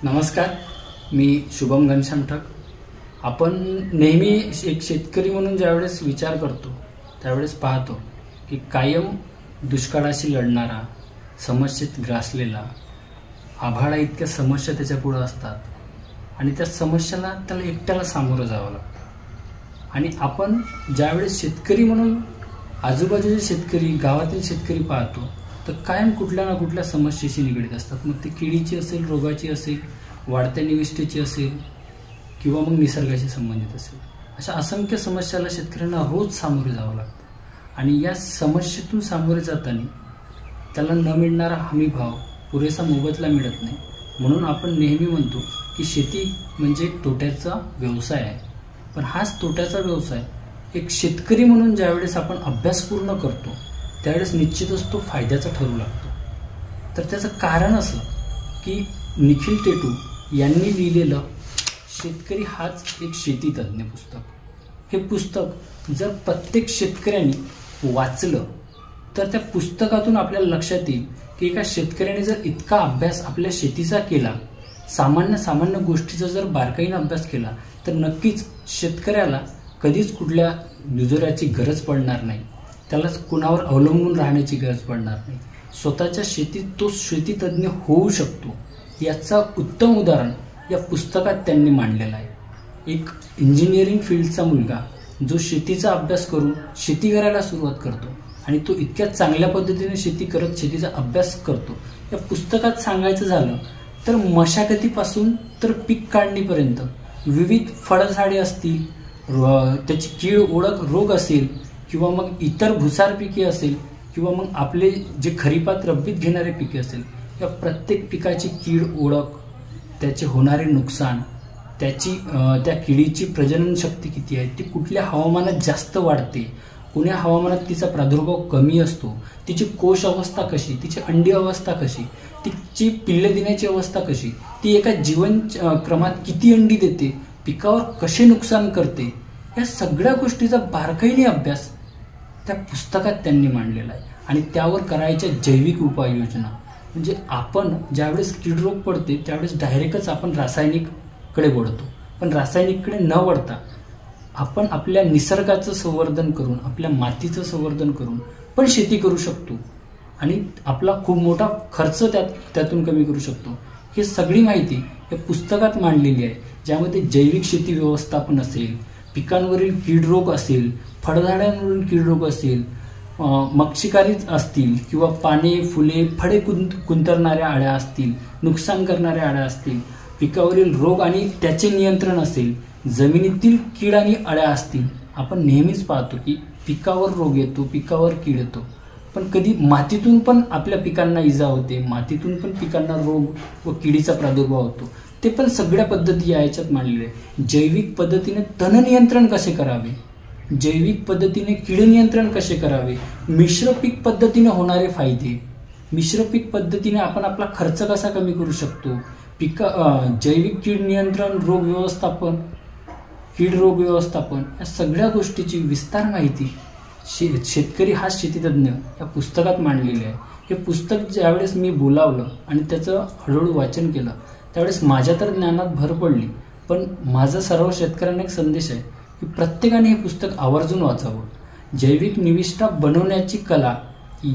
नमस्कार, मी शुभम घनश्यामठक। आपण नेहमी एक शेतकरी म्हणून ज्यावेळेस विचार करतो त्यावेळेस पाहतो की कायम दुष्काळाशी लढणारा, समस्येत ग्रासलेला, आभाळा इतक्या समस्या त्याच्या पुढे असतात आणि त्या समस्याला त्याला एकट्याला सामोरं जावं लागतं। आणि आपण ज्यावेळेस शेतकरी म्हणून आजूबाजूचे शेतकरी, गावातील शेतकरी पाहतो तर कायम कुठल्या ना कुठल्या समस्येशी निगडीत असतात। मग ती किडीची असेल, रोगाची असेल, वाढत्या निविष्ठेची असेल किंवा मग निसर्गाशी संबंधित असेल, अशा असंख्य समस्याला शेतकऱ्यांना रोज सामोरे जावं लागतं। आणि या समस्येतून सामोरे जाताना त्याला न मिळणारा हमी भाव, पुरेसा मोबदला मिळत नाही। म्हणून आपण नेहमी म्हणतो की शेती म्हणजे तोट्याचा व्यवसाय आहे। पण हाच तोट्याचा व्यवसाय एक शेतकरी म्हणून ज्यावेळेस आपण अभ्यास पूर्ण करतो त्यावेळेस निश्चितच तो फायद्याचा ठरू लागतो। तर त्याचं कारण असं की निखिल टेटू यांनी लिहिलेलं शेतकरी हाच एक शेती तज्ञ पुस्तक, हे पुस्तक जर प्रत्येक शेतकऱ्यांनी वाचलं तर त्या पुस्तकातून आपल्याला लक्षात येईल की एका शेतकऱ्याने जर इतका अभ्यास आपल्या शेतीचा केला, सामान्य गोष्टीचा जर बारकाईने अभ्यास केला तर नक्कीच शेतकऱ्याला कधीच कुठल्या दुजोऱ्याची गरज पडणार नाही, त्याला कुणावर अवलंबून राहण्याची गरज पडणार नाही। स्वतःच्या शेतीत तो शेतीतज्ञ होऊ शकतो, याचा उत्तम उदाहरण या पुस्तकात त्यांनी मांडलेलं आहे। एक इंजिनिअरिंग फील्डचा मुलगा जो शेतीचा अभ्यास करून शेती करायला सुरुवात करतो आणि तो इतक्या चांगल्या पद्धतीने शेती करत शेतीचा अभ्यास करतो। या पुस्तकात सांगायचं झालं तर मशागतीपासून तर पीक काढणीपर्यंत विविध फळझाडे असतील, त्याची कीड ओळख रोग असेल किंवा मग इतर भुसार पिके असेल किंवा मग आपले जे खरीपात रब्बीत घेणारे पिके असेल, या प्रत्येक पिकाची कीड ओळख, त्याचे होणारे नुकसान, त्या किडीची प्रजनन शक्ती किती आहे, ती कुठल्या हवामानात जास्त वाढते, कोण्या हवामानात तिचा प्रादुर्भाव कमी असतो, तिची कोश अवस्था कशी, तिची अंडी अवस्था कशी, तिची पिल्ले देण्याची अवस्था कशी, ती एका जीवन क्रमात किती अंडी देते, पिकावर कसे नुकसान करते, या सगळ्या गोष्टीचा बारकाईने अभ्यास त्या पुस्तकात त्यांनी मांडलेला आहे। आणि त्यावर करायच्या जैविक उपाययोजना, म्हणजे आपण ज्यावेळेस कीड रोग पडते त्यावेळेस डायरेक्टच आपण रासायनिककडे वळतो, पण रासायनिककडे न वळता आपण आपल्या निसर्गाचं संवर्धन करून, आपल्या मातीचं संवर्धन करून पण शेती करू शकतो आणि आपला खूप मोठा खर्च त्यातून कमी करू शकतो। ही सगळी माहिती या पुस्तकात मांडलेली आहे, ज्यामध्ये जैविक शेती व्यवस्थापन असेल, पिकांवरील कीड रोग असेल, फळझाडांवरील कीड रोग असेल, मक्षिकारी असतील किंवा पाने, फुले, फळे कुंतरणाऱ्या अळ्या असतील, नुकसान करणाऱ्या अळ्या असतील, पिकावरील रोग आणि त्याचे नियंत्रण असेल, जमिनीतील कीड आणि अळ्या असतील। आपण नेहमीच पाहतो की पिकावर रोग येतो, पिकावर कीड येतो, पण कधी मातीतून पण आपल्या पिकांना इजा होते, मातीतून पण पिकांना रोग व किडीचा प्रादुर्भाव होतो। ते पण सगळ्या पद्धती याच्यात मांडलेले आहे। जैविक पद्धतीने तण नियंत्रण कसे करावे, जैविक पद्धतीने कीड नियंत्रण कसे करावे, मिश्र पीक पद्धतीने होणारे फायदे, मिश्र पीक पद्धतीने आपण आपला खर्च कसा कमी करू शकतो, जैविक कीड नियंत्रण, रोग व्यवस्थापन, कीड रोग व्यवस्थापन, या सगळ्या गोष्टीची विस्तार माहिती शेतकरी हा शेतीतज्ञ या पुस्तकात मांडलेली आहे। हे पुस्तक ज्यावेळेस मी बोलावलं आणि त्याचं हळूहळू वाचन केलं त्यावेळेस माझ्या तर ज्ञानात भर पडली, पण माझा सर्व शेतकऱ्यांना एक संदेश आहे की प्रत्येकाने हे पुस्तक आवर्जून वाचावं। जैविक निविष्ठा बनवण्याची कला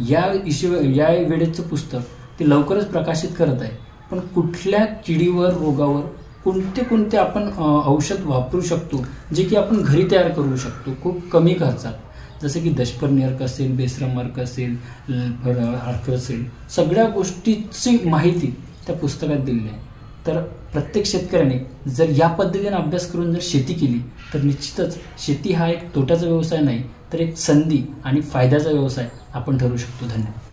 या वेळेचं पुस्तक ते लवकरच प्रकाशित करत आहे, पण कुठल्या किडीवर, रोगावर कोणते आपण औषध वापरू शकतो जे की आपण घरी तयार करू शकतो खूप कमी खर्चात, जसे की दशपर्णी असेल, बेसरम असेल, अर्क असेल, सगळ्या गोष्टीची माहिती त्या पुस्तकात दिली आहे। तर प्रत्येक शेतकऱ्याने जर या पद्धतीने अभ्यास करून जर शेती केली तर निश्चितच शेती हा एक तोट्याचा व्यवसाय नाही तर एक संधी आणि फायद्याचा व्यवसाय आपण ठरवू शकतो। धन्यवाद।